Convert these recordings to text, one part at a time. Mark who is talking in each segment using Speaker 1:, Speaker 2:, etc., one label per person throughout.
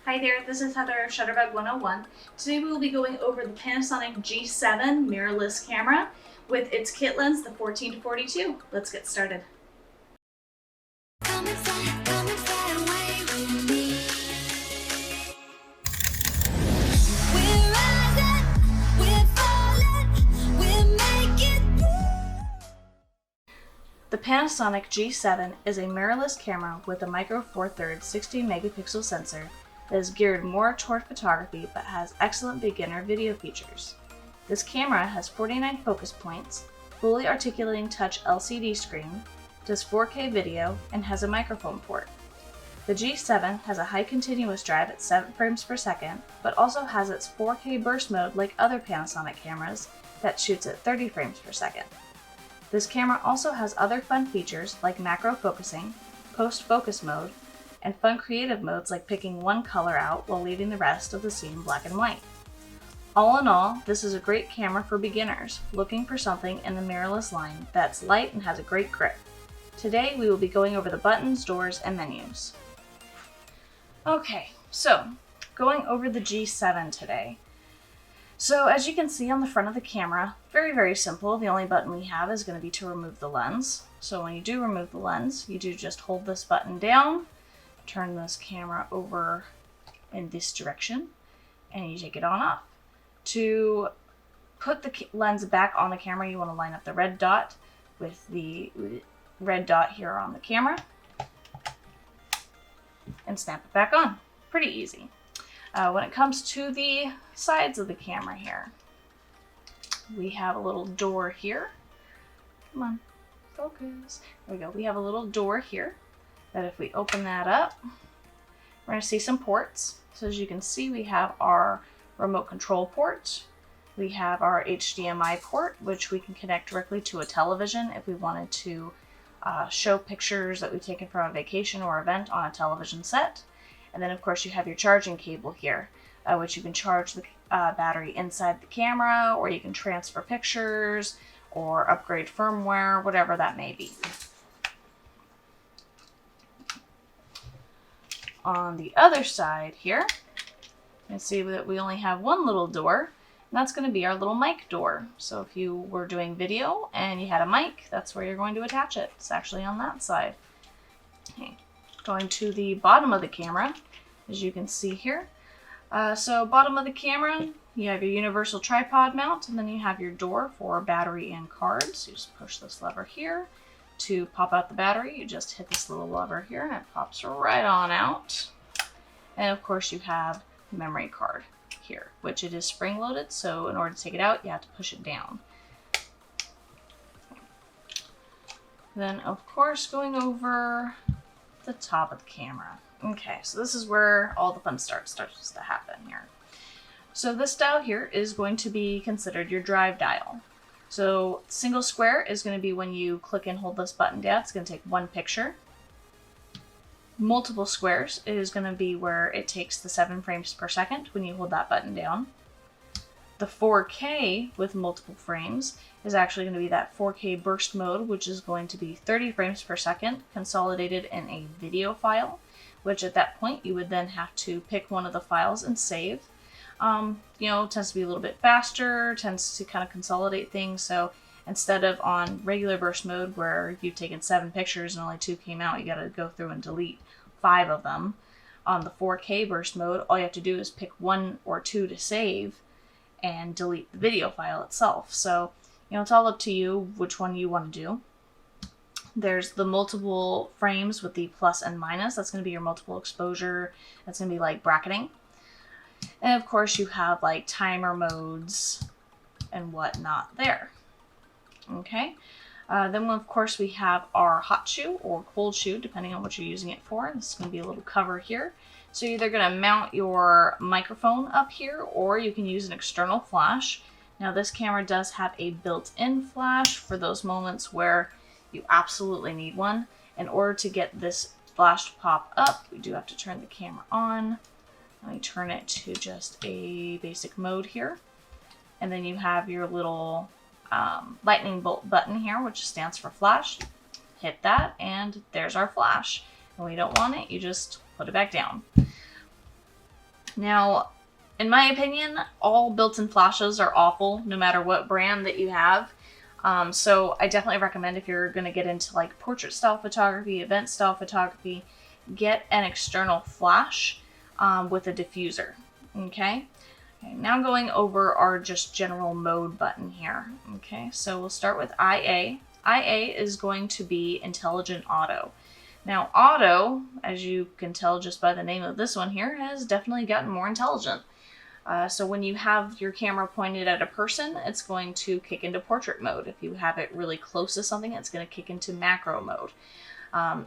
Speaker 1: Hi there, this is Heather of Shutterbug 101. Today we will be going over the Panasonic G7 mirrorless camera with its kit lens, the 14-42. Let's get started. The Panasonic G7 is a mirrorless camera with a micro four thirds 16 megapixel sensor that is geared more toward photography but has excellent beginner video features. This camera has 49 focus points, fully articulating touch LCD screen, does 4K video, and has a microphone port. The G7 has a high continuous drive at 7 frames per second, but also has its 4K burst mode like other Panasonic cameras that shoots at 30 frames per second. This camera also has other fun features like macro focusing, post-focus mode, and fun creative modes like picking one color out while leaving the rest of the scene black and white. All in all, this is a great camera for beginners looking for something in the mirrorless line that's light and has a great grip. Today we will be going over the buttons, doors, and menus. Okay, so going over the G7 today. So as you can see on the front of the camera, very simple. The only button we have is going to be to remove the lens. So when you do remove the lens, you do just hold this button down, turn this camera over in this direction, and you take it on off. To put the lens back on the camera, you want to line up the red dot with the red dot here on the camera and snap it back on. Pretty easy. When it comes to the sides of the camera here, we have a little door here. Come on, focus. There we go. We have a little door here that if we open that up, we're going to see some ports. So as you can see, we have our remote control port. We have our HDMI port, which we can connect directly to a television if we wanted to show pictures that we've taken from a vacation or event on a television set. And then of course you have your charging cable here, which you can charge the battery inside the camera, or you can transfer pictures or upgrade firmware, whatever that may be. On the other side here, you can see that we only have one little door, and that's going to be our little mic door. So if you were doing video and you had a mic, that's where you're going to attach it. It's actually on that side. Okay. Going to the bottom of the camera, as you can see here. So bottom of the camera, you have your universal tripod mount, and then you have your door for battery and cards. You just push this lever here to pop out the battery. You just hit this little lever here and it pops right on out. And of course you have the memory card here, which it is spring loaded, so in order to take it out, you have to push it down. Then of course going over the top of the camera. Okay, so this is where all the fun starts to happen here. So this dial here is going to be considered your drive dial. So single square is going to be when you click and hold this button down. It's going to take one picture. Multiple squares is going to be where it takes the 7 frames per second when you hold that button down. The 4K with multiple frames is actually going to be that 4K burst mode, which is going to be 30 frames per second consolidated in a video file, which at that point you would then have to pick one of the files and save. Tends to be a little bit faster, tends to kind of consolidate things. So instead of on regular burst mode where you've taken 7 pictures and only 2 came out, you got to go through and delete 5 of them. On the 4K burst mode, all you have to do is pick 1 or 2 to save and delete the video file itself. So, it's all up to you which one you want to do. There's the multiple frames with the plus and minus. That's going to be your multiple exposure. That's going to be like bracketing. And of course you have like timer modes and whatnot there. Okay. Then of course we have our hot shoe or cold shoe, depending on what you're using it for. This is going to be a little cover here. So you're either going to mount your microphone up here, or you can use an external flash. Now this camera does have a built-in flash for those moments where you absolutely need one. In order to get this flash to pop up, we do have to turn the camera on. Let me turn it to just a basic mode here. And then you have your little lightning bolt button here, which stands for flash. Hit that, and there's our flash. When we don't want it, you just put it back down. Now, in my opinion, all built-in flashes are awful, no matter what brand that you have. So I definitely recommend, if you're going to get into like portrait style photography, event style photography, get an external flash with a diffuser. Okay? Okay, now going over our just general mode button here. Okay, so we'll start with IA. IA is going to be intelligent auto. Now, auto, as you can tell just by the name of this one here, has definitely gotten more intelligent. So when you have your camera pointed at a person, it's going to kick into portrait mode. If you have it really close to something, it's going to kick into macro mode.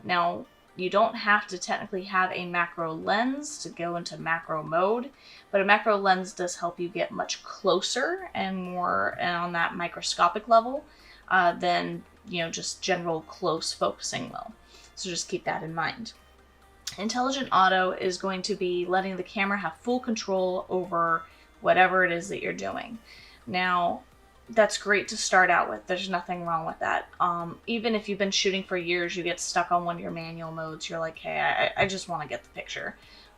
Speaker 1: Now, you don't have to technically have a macro lens to go into macro mode, but a macro lens does help you get much closer and more on that microscopic level than, just general close focusing will. So just keep that in mind. Intelligent auto is going to be letting the camera have full control over whatever it is that you're doing. Now, that's great to start out with. There's nothing wrong with that. Even if you've been shooting for years, you get stuck on one of your manual modes. You're like, hey, I just want to get the picture.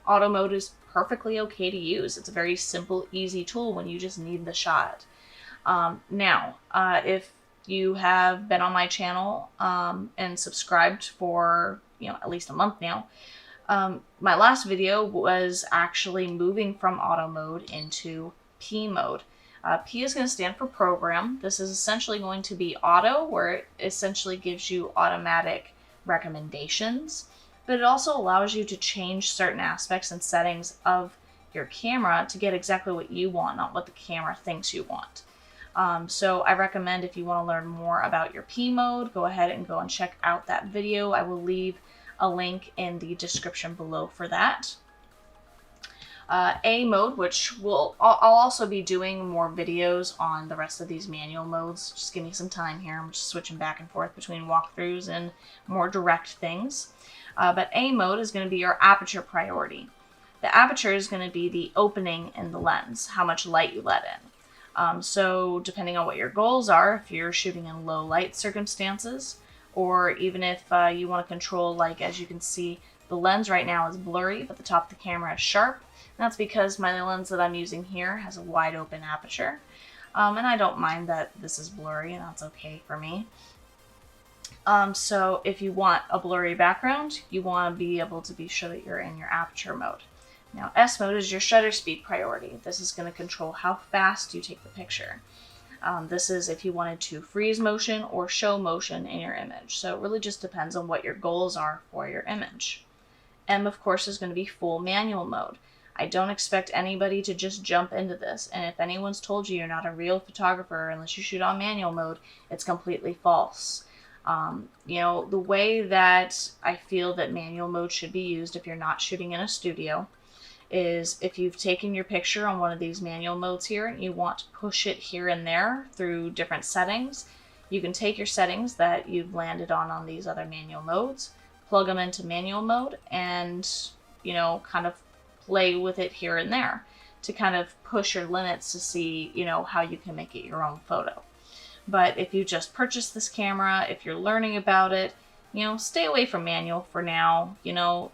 Speaker 1: Auto mode is perfectly okay to use. It's a very simple, easy tool when you just need the shot. If you have been on my channel and subscribed for at least a month now, my last video was actually moving from auto mode into P mode. P is going to stand for program. This is essentially going to be auto, where it essentially gives you automatic recommendations, but it also allows you to change certain aspects and settings of your camera to get exactly what you want, not what the camera thinks you want. So I recommend, if you want to learn more about your P mode, go ahead and go and check out that video. I will leave a link in the description below for that. A mode, which I'll also be doing more videos on the rest of these manual modes. Just give me some time here. I'm just switching back and forth between walkthroughs and more direct things. But A mode is going to be your aperture priority. The aperture is going to be the opening in the lens, how much light you let in. So depending on what your goals are, if you're shooting in low light circumstances, or even if you want to control, like as you can see, the lens right now is blurry, but the top of the camera is sharp. And that's because my lens that I'm using here has a wide open aperture. And I don't mind that this is blurry, and that's okay for me. So if you want a blurry background, you want to be able to be sure that you're in your aperture mode. Now, S mode is your shutter speed priority. This is going to control how fast you take the picture. This is if you wanted to freeze motion or show motion in your image. So it really just depends on what your goals are for your image. M, of course, is going to be full manual mode. I don't expect anybody to just jump into this. And if anyone's told you you're not a real photographer unless you shoot on manual mode, it's completely false. The way that I feel that manual mode should be used if you're not shooting in a studio is if you've taken your picture on one of these manual modes here and you want to push it here and there through different settings, you can take your settings that you've landed on these other manual modes, plug them into manual mode, and kind of play with it here and there to kind of push your limits to see how you can make it your own photo. But if you just purchased this camera, if you're learning about it, stay away from manual for now.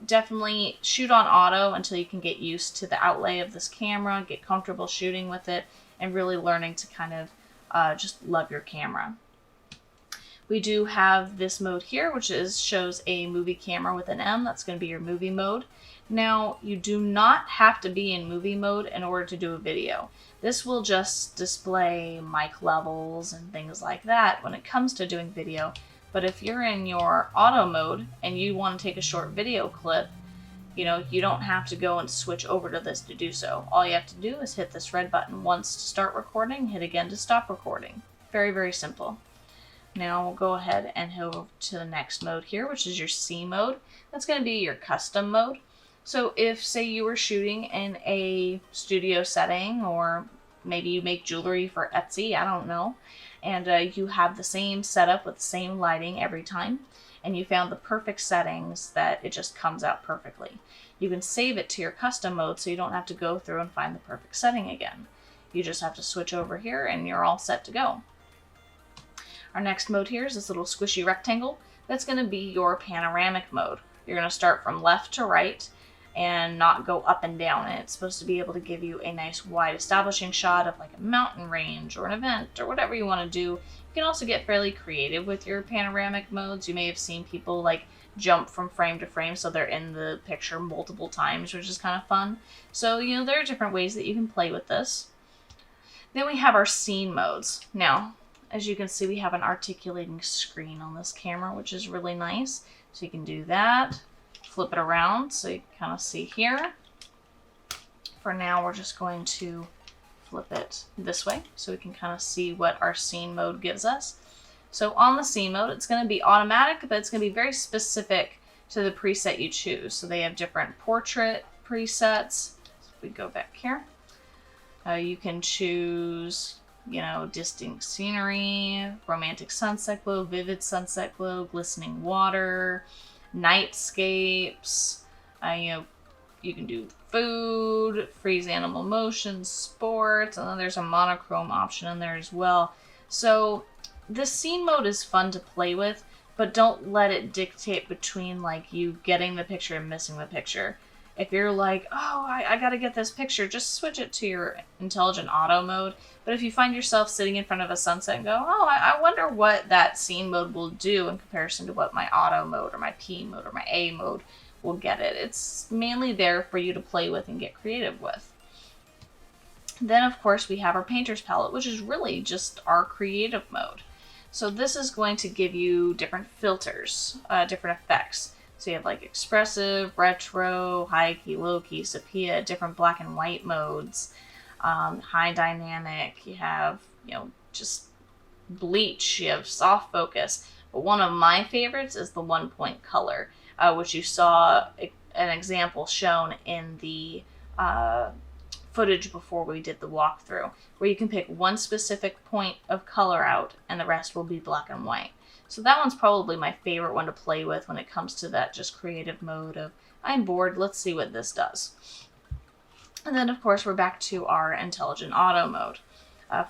Speaker 1: Definitely shoot on auto until you can get used to the outlay of this camera, get comfortable shooting with it, and really learning to kind of just love your camera. We do have this mode here, which shows a movie camera with an M. That's going to be your movie mode. Now, you do not have to be in movie mode in order to do a video. This will just display mic levels and things like that when it comes to doing video. But if you're in your auto mode and you want to take a short video clip, you don't have to go and switch over to this to do so. All you have to do is hit this red button once to start recording, hit again to stop recording. Very, very simple. Now we'll go ahead and head over to the next mode here, which is your C mode. That's going to be your custom mode. So if, say, you were shooting in a studio setting, or maybe you make jewelry for Etsy, I don't know, and you have the same setup with the same lighting every time, and you found the perfect settings that it just comes out perfectly. You can save it to your custom mode so you don't have to go through and find the perfect setting again. You just have to switch over here and you're all set to go. Our next mode here is this little squishy rectangle. That's going to be your panoramic mode. You're going to start from left to right, and not go up and down. And it's supposed to be able to give you a nice wide establishing shot of like a mountain range or an event or whatever you want to do. You can also get fairly creative with your panoramic modes. You may have seen people like jump from frame to frame so they're in the picture multiple times, which is kind of fun. So, you know, there are different ways that you can play with this. Then we have our scene modes. Now, as you can see, we have an articulating screen on this camera, which is really nice. So you can do that, flip it around so you can kind of see here. For now, we're just going to flip it this way so we can kind of see what our scene mode gives us. So on the scene mode, it's going to be automatic, but it's going to be very specific to the preset you choose. So they have different portrait presets. So if we go back here, you can choose, you know, distinct scenery, romantic sunset glow, vivid sunset glow, glistening water, nightscapes. You know, you can do food, freeze animal motion, sports, and then there's a monochrome option in there as well. So this scene mode is fun to play with, but don't let it dictate between like you getting the picture and missing the picture. If you're like, oh, I gotta get this picture, just switch it to your intelligent auto mode. But if you find yourself sitting in front of a sunset and go, oh, I wonder what that scene mode will do in comparison to what my auto mode or my P mode or my A mode will get it. It's mainly there for you to play with and get creative with. Then, of course, we have our painter's palette, which is really just our creative mode. So this is going to give you different filters, different effects. So you have like expressive, retro, high key, low key, sepia, different black and white modes, high dynamic. You have, you know, just bleach. You have soft focus. But one of my favorites is the 1-point color, which you saw an example shown in the footage before we did the walkthrough, where you can pick one specific point of color out and the rest will be black and white. So that one's probably my favorite one to play with when it comes to that just creative mode of, I'm bored, let's see what this does. And then, of course, we're back to our intelligent auto mode.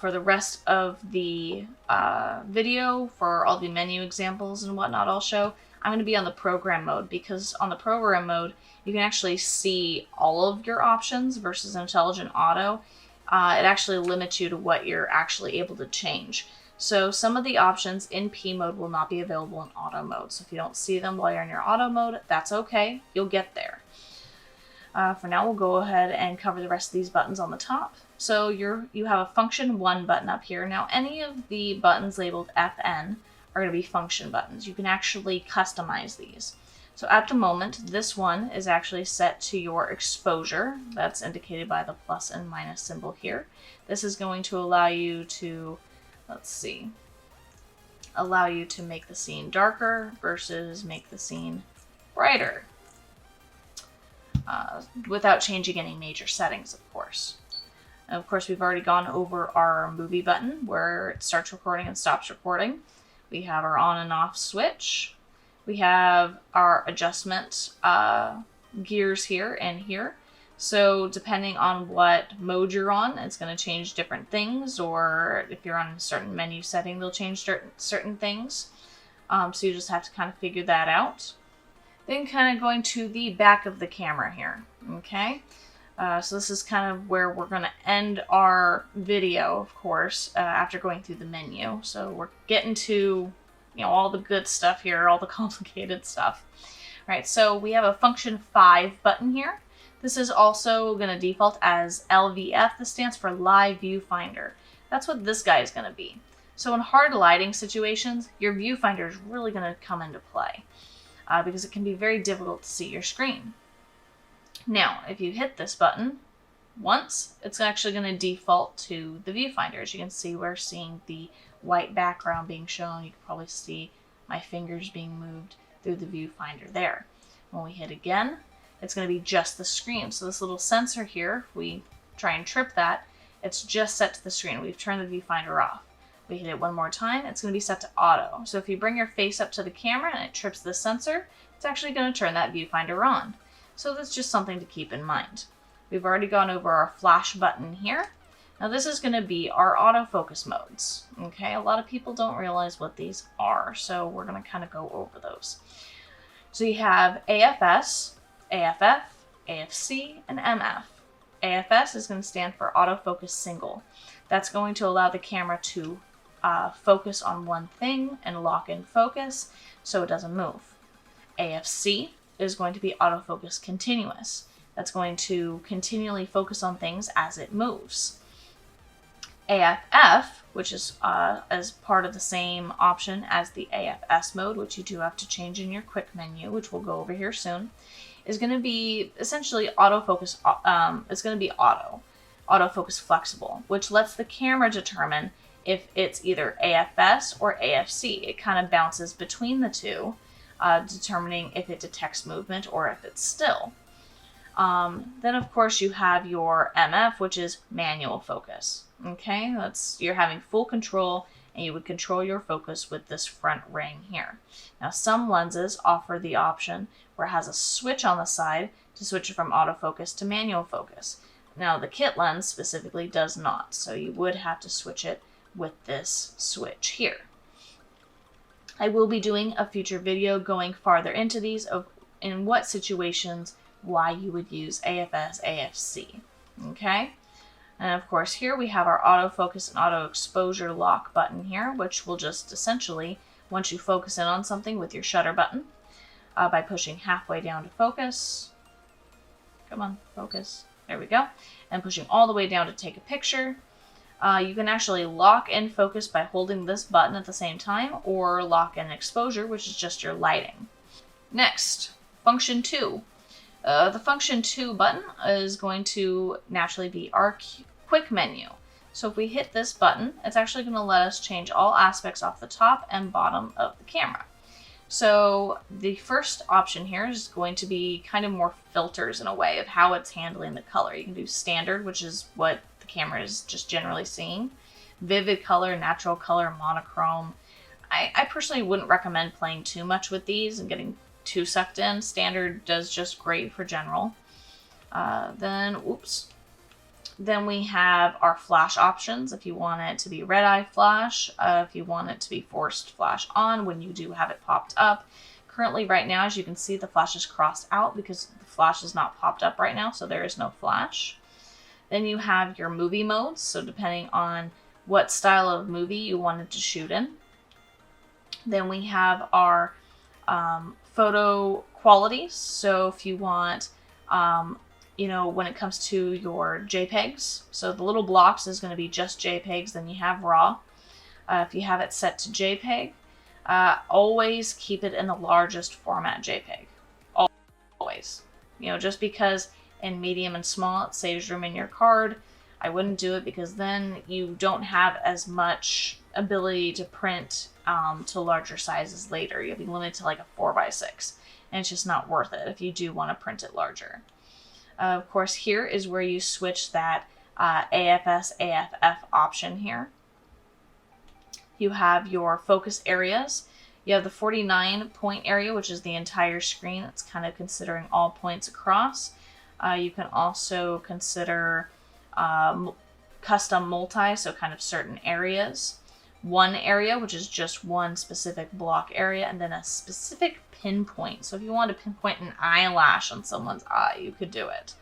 Speaker 1: For the rest of the video, for all the menu examples and whatnot I'll show, I'm going to be on the program mode, because on the program mode, you can actually see all of your options versus intelligent auto. It actually limits you to what you're actually able to change. So some of the options in P mode will not be available in auto mode. So if you don't see them while you're in your auto mode, that's okay. You'll get there. For now, we'll go ahead and cover the rest of these buttons on the top. So you have a function 1 button up here. Now, any of the buttons labeled FN are going to be function buttons. You can actually customize these. So at the moment, this one is actually set to your exposure. That's indicated by the plus and minus symbol here. This is going to allow you to, allow you to make the scene darker versus make the scene brighter. Without changing any major settings, of course. And of course, we've already gone over our movie button where it starts recording and stops recording. We have our on and off switch. We have our adjustment gears here and here. So depending on what mode you're on, it's going to change different things, or if you're on a certain menu setting, they'll change certain things. So you just have to kind of figure that out. Then kind of going to the back of the camera here, okay? So this is kind of where we're going to end our video, of course, after going through the menu. So we're getting to, all the good stuff here, all the complicated stuff. All right, so we have a function 5 button here. This is also going to default as LVF. This stands for Live Viewfinder. That's what this guy is going to be. So in hard lighting situations, your viewfinder is really going to come into play. Because it can be very difficult to see your screen. Now, if you hit this button once, it's actually going to default to the viewfinder. As you can see, we're seeing the white background being shown. You can probably see my fingers being moved through the viewfinder there. When we hit again, it's going to be just the screen. So this little sensor here, if we try and trip that, it's just set to the screen. We've turned the viewfinder off. We hit it one more time, it's going to be set to auto. So if you bring your face up to the camera and it trips the sensor, it's actually going to turn that viewfinder on. So that's just something to keep in mind. We've already gone over our flash button here. Now this is going to be our autofocus modes. Okay, a lot of people don't realize what these are, so we're going to kind of go over those. So you have AFS, AFF, AFC, and MF. AFS is going to stand for autofocus single. That's going to allow the camera to focus on one thing and lock in focus so it doesn't move. AFC is going to be autofocus continuous. That's going to continually focus on things as it moves. AFF, which is as part of the same option as the AFS mode, which you do have to change in your quick menu, which we'll go over here soon, is going to be essentially autofocus. It's going to be autofocus flexible, which lets the camera determine if it's either AFS or AFC. It kind of bounces between the two, determining if it detects movement or if it's still. Then of course you have your MF, which is manual focus. Okay, you're having full control, and you would control your focus with this front ring here. Now some lenses offer the option where it has a switch on the side to switch it from autofocus to manual focus. Now the kit lens specifically does not, so you would have to switch it with this switch here. I will be doing a future video going farther into these of in what situations why you would use AFS, AFC. Okay? And of course here we have our autofocus and auto exposure lock button here, which will just essentially, once you focus in on something with your shutter button, by pushing halfway down to focus, come on, focus, there we go, and pushing all the way down to take a picture, you can actually lock in focus by holding this button at the same time, or lock in exposure, which is just your lighting. Next, function 2. The function 2 button is going to naturally be our quick menu. So if we hit this button, it's actually going to let us change all aspects off the top and bottom of the camera. So the first option here is going to be kind of more filters in a way of how it's handling the color. You can do standard, which is what the camera is just generally seeing. Vivid color, natural color, monochrome. I personally wouldn't recommend playing too much with these and getting too sucked in. Standard does just great for general. Then we have our flash options. If you want it to be red eye flash, if you want it to be forced flash on when you do have it popped up. Currently right now, as you can see, the flash is crossed out because the flash is not popped up right now, so there is no flash. Then you have your movie modes, so depending on what style of movie you wanted to shoot in. Then we have our photo quality. So if you want, when it comes to your JPEGs, so the little blocks is going to be just JPEGs, then you have RAW. If you have it set to JPEG, always keep it in the largest format JPEG. Always. Just because in medium and small it saves room in your card, I wouldn't do it because then you don't have as much ability to print to larger sizes later. You'll be limited to like a 4x6, and it's just not worth it if you do want to print it larger. Of course, here is where you switch that AFS, AFF option here. You have your focus areas. You have the 49 point area, which is the entire screen. It's kind of considering all points across. You can also consider custom multi, so kind of certain areas. One area, which is just one specific block area, and then a specific pinpoint. So if you want to pinpoint an eyelash on someone's eye, you could do it.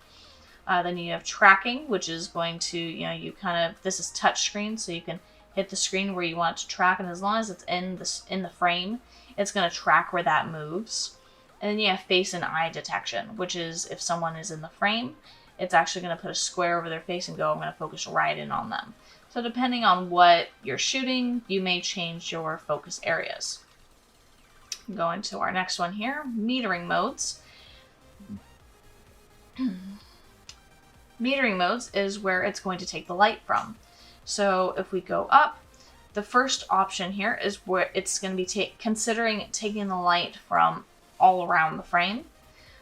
Speaker 1: Then you have tracking, which is going to, this is touch screen, so you can hit the screen where you want it to track, and as long as it's in the frame, it's going to track where that moves. And then you have face and eye detection, which is if someone is in the frame, it's actually going to put a square over their face and go, I'm going to focus right in on them. So depending on what you're shooting, you may change your focus areas. Going to our next one here, metering modes. Metering modes is where it's going to take the light from. So if we go up, the first option here is where it's going to be considering taking the light from all around the frame.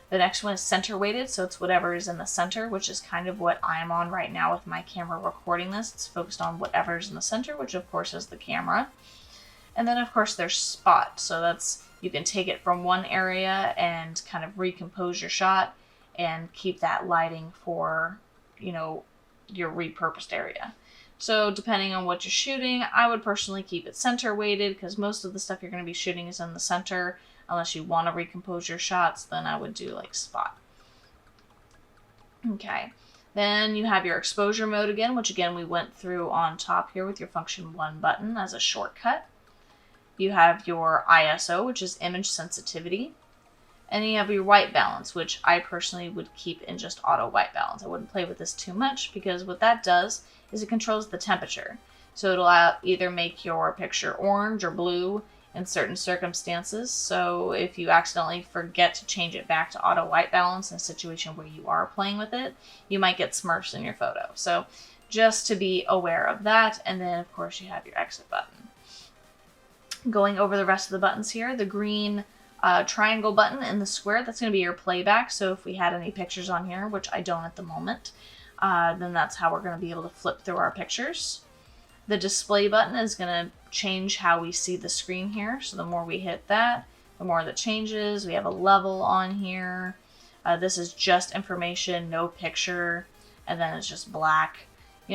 Speaker 1: The next one is center weighted, so it's whatever is in the center, which is kind of what I'm on right now with my camera recording this. It's focused on whatever's in the center, which of course is the camera. And then of course there's spot, so that's, you can take it from one area and kind of recompose your shot and keep that lighting for, your repurposed area. So depending on what you're shooting, I would personally keep it center weighted because most of the stuff you're going to be shooting is in the center. Unless you want to recompose your shots, then I would do like spot. Okay. Then you have your exposure mode again, which again we went through on top here with your function 1 button as a shortcut. You have your ISO, which is image sensitivity. And then you have your white balance, which I personally would keep in just auto white balance. I wouldn't play with this too much because what that does is it controls the temperature. So it'll either make your picture orange or blue in certain circumstances. So if you accidentally forget to change it back to auto white balance in a situation where you are playing with it, you might get smurfs in your photo. So just to be aware of that. And then of course you have your exit button. Going over the rest of the buttons here, the green triangle button and the square, that's going to be your playback. So if we had any pictures on here, which I don't at the moment, then that's how we're going to be able to flip through our pictures. The display button is going to change how we see the screen here. So the more we hit that, the more that changes. We have a level on here. This is just information, no picture, and then it's just black.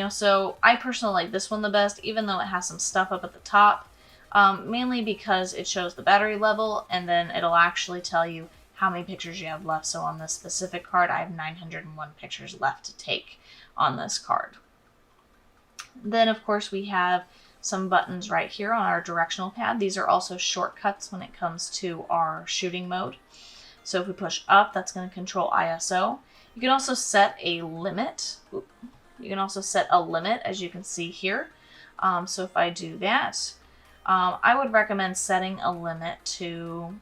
Speaker 1: So I personally like this one the best, even though it has some stuff up at the top, mainly because it shows the battery level, and then it'll actually tell you how many pictures you have left. So on this specific card, I have 901 pictures left to take on this card. Then, of course, we have some buttons right here on our directional pad. These are also shortcuts when it comes to our shooting mode. So if we push up, that's going to control ISO. You can also set a limit. You can also set a limit, as you can see here. So if I do that, I would recommend setting a limit to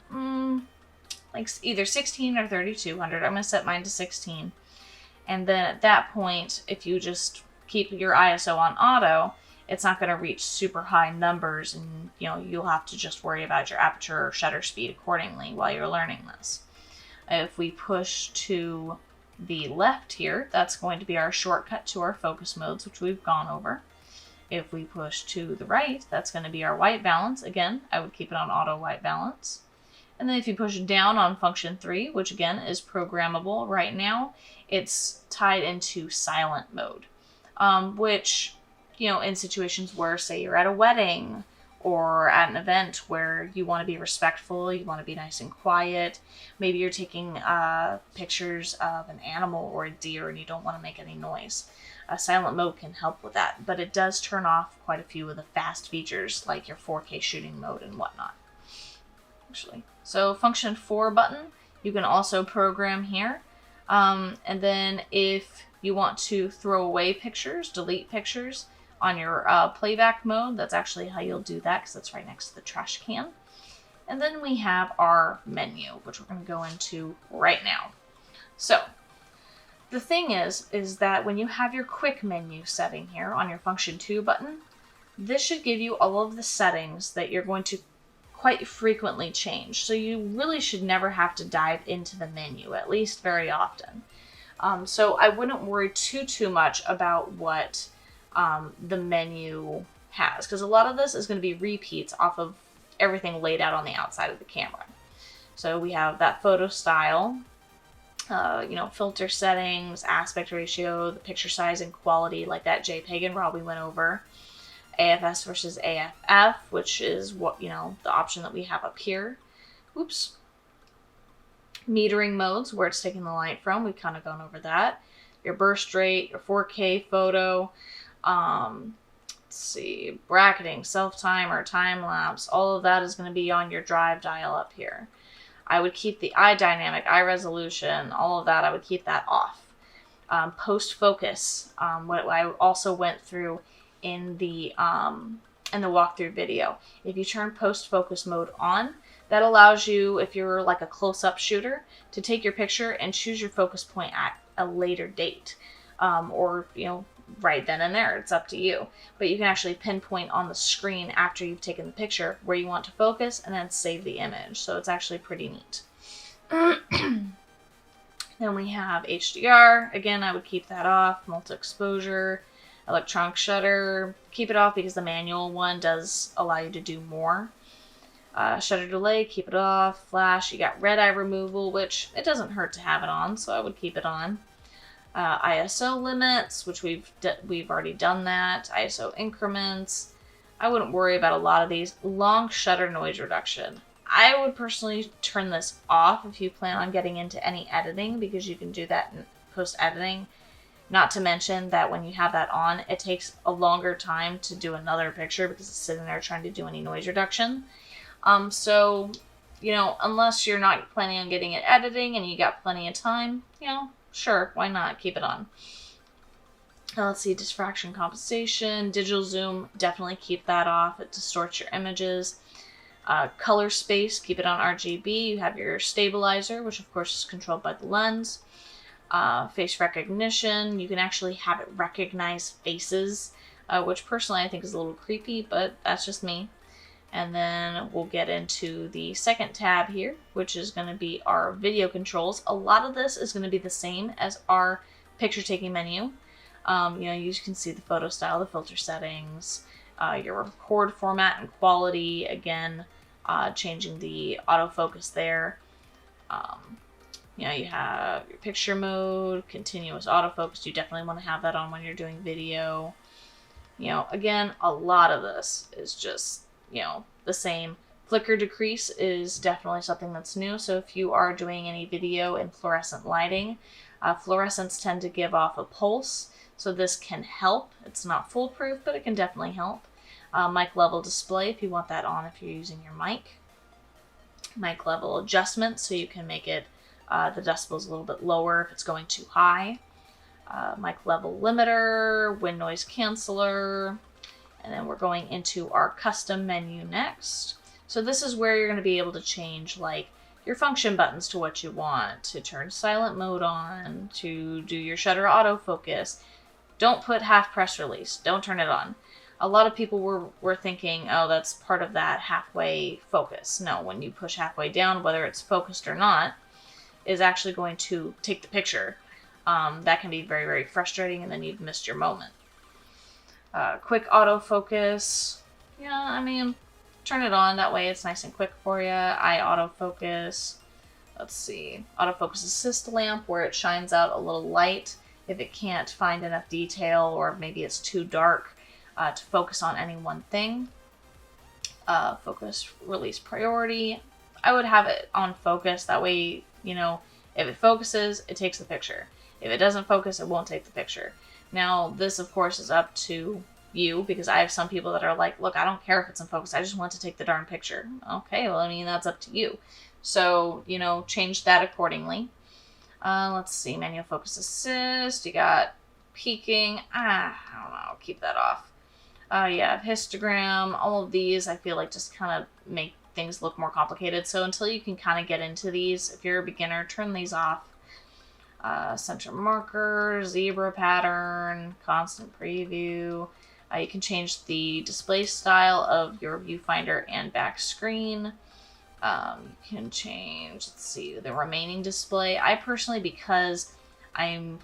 Speaker 1: like either 16 or 3200. I'm going to set mine to 16. And then at that point, if you just keep your ISO on auto, it's not going to reach super high numbers, and you'll have to just worry about your aperture or shutter speed accordingly while you're learning this. If we push to the left here, that's going to be our shortcut to our focus modes, which we've gone over. If we push to the right, that's going to be our white balance. Again, I would keep it on auto white balance. And then if you push down on function 3, which again is programmable right now, it's tied into silent mode. Which, in situations where, say, you're at a wedding or at an event where you want to be respectful, you want to be nice and quiet, maybe you're taking pictures of an animal or a deer and you don't want to make any noise. Silent mode can help with that, but it does turn off quite a few of the fast features like your 4K shooting mode and whatnot. Actually, so function 4 button, you can also program here. And then if you want to throw away pictures, delete pictures on your playback mode, that's actually how you'll do that because that's right next to the trash can. And then we have our menu, which we're going to go into right now. So the thing is that when you have your quick menu setting here on your function 2 button, this should give you all of the settings that you're going to quite frequently change. So you really should never have to dive into the menu, at least very often. So I wouldn't worry too much about what the menu has, because a lot of this is going to be repeats off of everything laid out on the outside of the camera. So we have that photo style, filter settings, aspect ratio, the picture size and quality, like that JPEG and RAW we went over, AFS versus AFF, which is what, the option that we have up here. Oops. Metering modes, where it's taking the light from, we've kind of gone over that. Your burst rate, your 4K photo, let's see, bracketing, self-timer, time-lapse, all of that is going to be on your drive dial up here. I would keep the eye dynamic, eye resolution, all of that, I would keep that off. Post-focus, what I also went through in the walkthrough video. If you turn post-focus mode on, that allows you, if you're like a close-up shooter, to take your picture and choose your focus point at a later date. Or, right then and there. It's up to you. But you can actually pinpoint on the screen after you've taken the picture where you want to focus and then save the image. So it's actually pretty neat. Then we have HDR. Again, I would keep that off. Multi-exposure, electronic shutter. Keep it off because the manual one does allow you to do more. Shutter delay, keep it off. Flash, you got red eye removal, which it doesn't hurt to have it on, so I would keep it on. ISO limits, which we've already done that. ISO increments. I wouldn't worry about a lot of these. Long shutter noise reduction. I would personally turn this off if you plan on getting into any editing, because you can do that in post editing. Not to mention that when you have that on, it takes a longer time to do another picture because it's sitting there trying to do any noise reduction. So, unless you're not planning on getting it editing and you got plenty of time, sure, why not keep it on. Let's see, diffraction compensation, digital zoom, definitely keep that off. It distorts your images. Color space, keep it on RGB. You have your stabilizer, which of course is controlled by the lens. Face recognition, you can actually have it recognize faces, which personally I think is a little creepy, but that's just me. And then we'll get into the second tab here, which is going to be our video controls. A lot of this is going to be the same as our picture taking menu. You can see the photo style, the filter settings, your record format and quality, again, changing the autofocus there. You have your picture mode, continuous autofocus. You definitely want to have that on when you're doing video. Again, a lot of this is just, the same. Flicker decrease is definitely something that's new. So if you are doing any video in fluorescent lighting, fluorescents tend to give off a pulse. So this can help. It's not foolproof, but it can definitely help. Mic level display, if you want that on if you're using your mic. Mic level adjustment, so you can make it the decibels a little bit lower if it's going too high. Mic level limiter, wind noise canceller, and then we're going into our custom menu next. So this is where you're going to be able to change like your function buttons to what you want, to turn silent mode on, to do your shutter autofocus. Don't put half press release. Don't turn it on. A lot of people were thinking, oh, that's part of that halfway focus. No, when you push halfway down, whether it's focused or not, is actually going to take the picture. That can be very, very frustrating, and then you've missed your moment. Quick autofocus. Turn it on. That way it's nice and quick for you. Eye autofocus. Let's see. Autofocus assist lamp, where it shines out a little light if it can't find enough detail, or maybe it's too dark to focus on any one thing. Focus release priority. I would have it on focus. That way, if it focuses, it takes the picture. If it doesn't focus, it won't take the picture. Now, this, of course, is up to you, because I have some people that are like, look, I don't care if it's in focus. I just want to take the darn picture. Okay, well, that's up to you. So, change that accordingly. Let's see, manual focus assist. You got peaking. I don't know. Keep that off. Histogram. All of these, I feel like, just kind of make things look more complicated. So until you can kind of get into these, if you're a beginner, turn these off. Center marker, zebra pattern, constant preview. You can change the display style of your viewfinder and back screen. You can change, the remaining display. I personally, because I'm,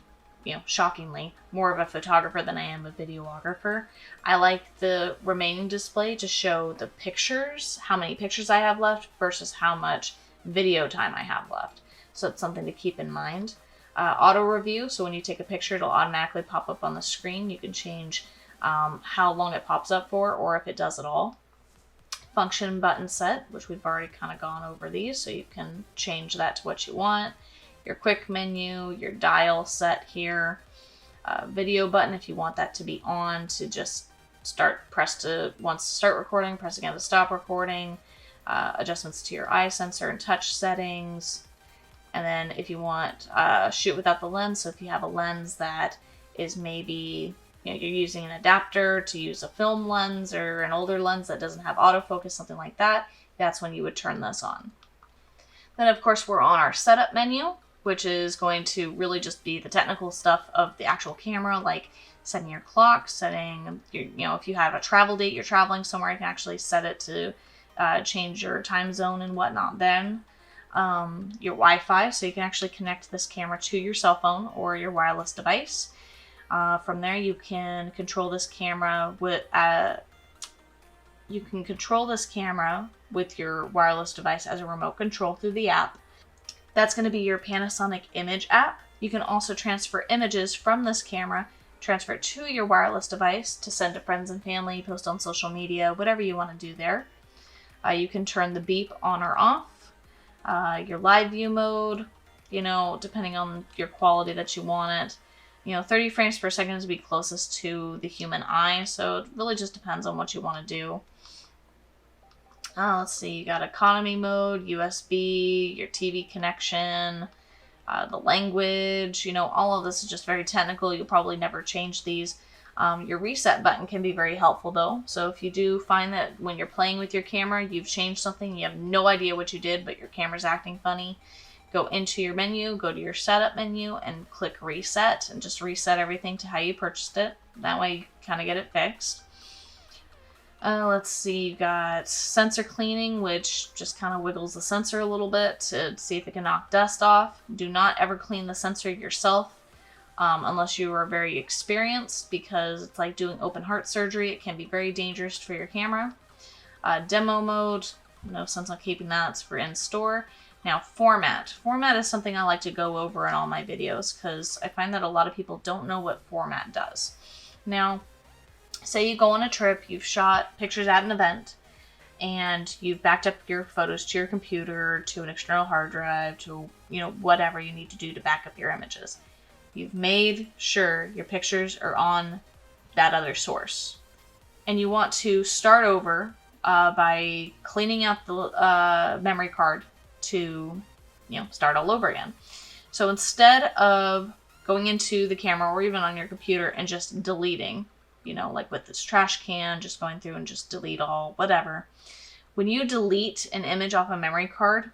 Speaker 1: shockingly more of a photographer than I am a videographer, I like the remaining display to show the pictures, how many pictures I have left versus how much video time I have left. So it's something to keep in mind. Auto review, so when you take a picture, it'll automatically pop up on the screen. You can change how long it pops up for, or if it does at all. Function button set, which we've already kind of gone over these, so you can change that to what you want. Your quick menu, your dial set here. Video button, if you want that to be on, to just once to start recording, press again to stop recording. Adjustments to your eye sensor and touch settings. And then if you want shoot without the lens, so if you have a lens that is maybe, you're using an adapter to use a film lens or an older lens that doesn't have autofocus, something like that, that's when you would turn this on. Then, of course, we're on our setup menu, which is going to really just be the technical stuff of the actual camera, like setting your clock, setting your, if you have a travel date, you're traveling somewhere, you can actually set it to change your time zone and whatnot then. Your Wi-Fi, so you can actually connect this camera to your cell phone or your wireless device. From there, you can control this camera with your wireless device as a remote control through the app. That's going to be your Panasonic Image app. You can also transfer images from this camera, transfer it to your wireless device to send to friends and family, post on social media, whatever you want to do there. You can turn the beep on or off. Your live view mode, you know, depending on your quality that you want it. You know, 30 frames per second is to be closest to the human eye, so it really just depends on what you want to do. Let's see, you got economy mode, USB, your TV connection, the language, you know, all of this is just very technical. You'll probably never change these. Your reset button can be very helpful though. So if you do find that when you're playing with your camera, you've changed something, you have no idea what you did, but your camera's acting funny, go into your menu, go to your setup menu, and click reset, and just reset everything to how you purchased it. That way you kind of get it fixed. Let's see, you got sensor cleaning, which just kind of wiggles the sensor a little bit to see if it can knock dust off. Do not ever clean the sensor yourself unless you are very experienced, because it's like doing open heart surgery. It can be very dangerous for your camera. Demo mode, no sense on keeping that. It's for in-store. Now, format. Format is something I like to go over in all my videos because I find that a lot of people don't know what format does. Now, say you go on a trip, you've shot pictures at an event, and you've backed up your photos to your computer, to an external hard drive, to, you know, whatever you need to do to back up your images. You've made sure your pictures are on that other source. And you want to start over by cleaning out the memory card to, you know, start all over again. So instead of going into the camera or even on your computer and just deleting, you know, like with this trash can, just going through and just delete all, whatever. When you delete an image off a memory card,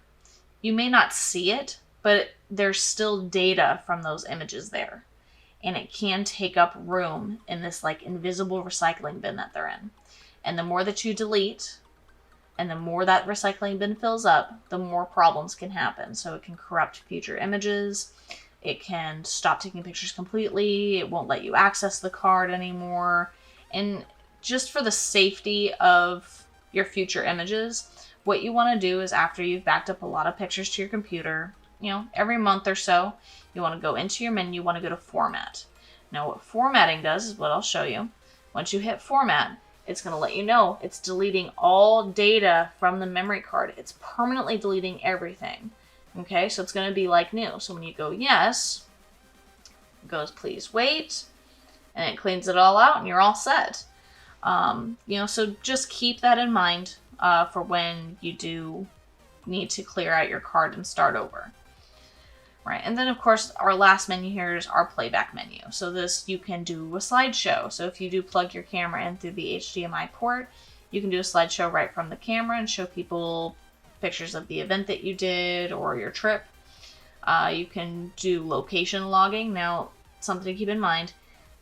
Speaker 1: you may not see it, but there's still data from those images there. And it can take up room in this like invisible recycling bin that they're in. And the more that you delete, and the more that recycling bin fills up, the more problems can happen. So it can corrupt future images. It can stop taking pictures completely. It won't let you access the card anymore. And just for the safety of your future images, what you want to do is, after you've backed up a lot of pictures to your computer, you know, every month or so, you want to go into your menu, you want to go to format. Now what formatting does is what I'll show you. Once you hit format, it's going to let you know it's deleting all data from the memory card. It's permanently deleting everything. Okay, so it's going to be like new. So when you go yes, it goes please wait, and it cleans it all out and you're all set. You know, so just keep that in mind for when you do need to clear out your card and start over. Right, and then of course our last menu here is our playback menu. So this, you can do a slideshow. So if you do plug your camera in through the HDMI port, you can do a slideshow right from the camera and show people pictures of the event that you did or your trip. You can do location logging. Now, something to keep in mind,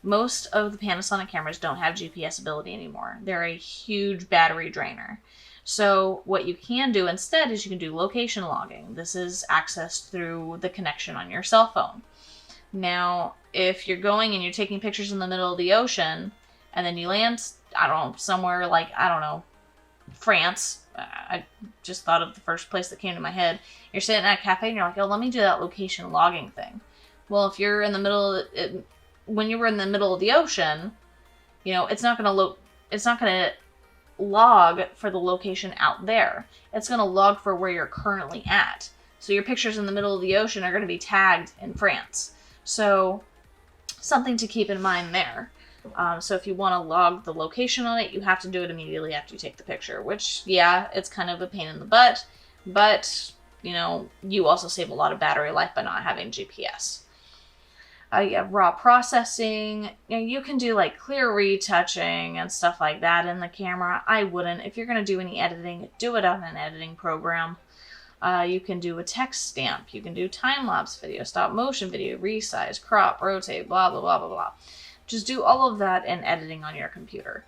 Speaker 1: most of the Panasonic cameras don't have GPS ability anymore. They're a huge battery drainer. So what you can do instead is you can do location logging. This is accessed through the connection on your cell phone. Now, if you're going and you're taking pictures in the middle of the ocean, and then you land, I don't know, somewhere like, I don't know, France. I just thought of the first place that came to my head. You're sitting at a cafe and you're like, oh, let me do that location logging thing. Well, if you're in the middle of it, when you were in the middle of the ocean, you know, it's not going to log for the location out there. It's going to log for where you're currently at. So your pictures in the middle of the ocean are going to be tagged in France. So something to keep in mind there. So if you want to log the location on it, you have to do it immediately after you take the picture, which, yeah, it's kind of a pain in the butt, but, you know, you also save a lot of battery life by not having GPS. You have raw processing. You know, you can do like clear retouching and stuff like that in the camera. I wouldn't. If you're going to do any editing, do it on an editing program. You can do a text stamp. You can do time-lapse video, stop motion video, resize, crop, rotate, blah, blah, blah, blah, blah. Just do all of that in editing on your computer.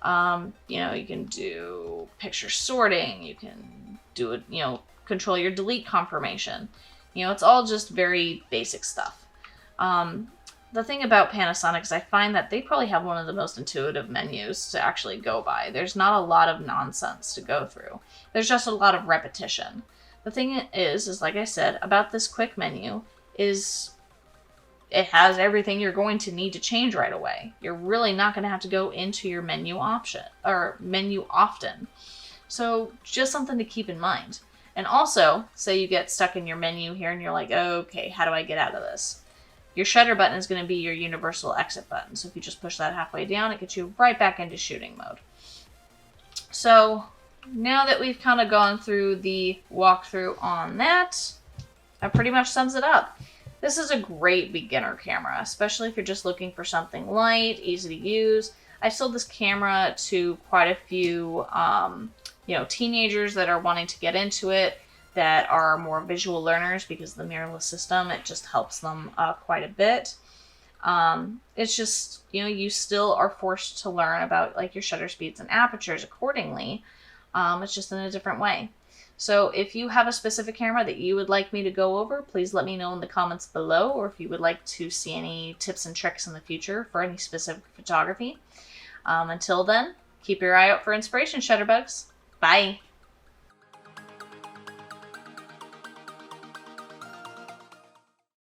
Speaker 1: You know, you can do picture sorting. You can do it, you know, control your delete confirmation. You know, it's all just very basic stuff. The thing about Panasonic is I find that they probably have one of the most intuitive menus to actually go by. There's not a lot of nonsense to go through. There's just a lot of repetition. The thing is like I said, about this quick menu is it has everything you're going to need to change right away. You're really not going to have to go into your menu option or menu often. So just something to keep in mind. And also, say you get stuck in your menu here and you're like, okay, how do I get out of this? Your shutter button is going to be your universal exit button. So if you just push that halfway down, it gets you right back into shooting mode. So now that we've kind of gone through the walkthrough on that, that pretty much sums it up. This is a great beginner camera, especially if you're just looking for something light, easy to use. I sold this camera to quite a few teenagers that are wanting to get into it, that are more visual learners, because the mirrorless system, it just helps them quite a bit. It's just, you still are forced to learn about like your shutter speeds and apertures accordingly. It's just in a different way. So if you have a specific camera that you would like me to go over, please let me know in the comments below, or if you would like to see any tips and tricks in the future for any specific photography. Until then, keep your eye out for inspiration, Shutterbugs. Bye!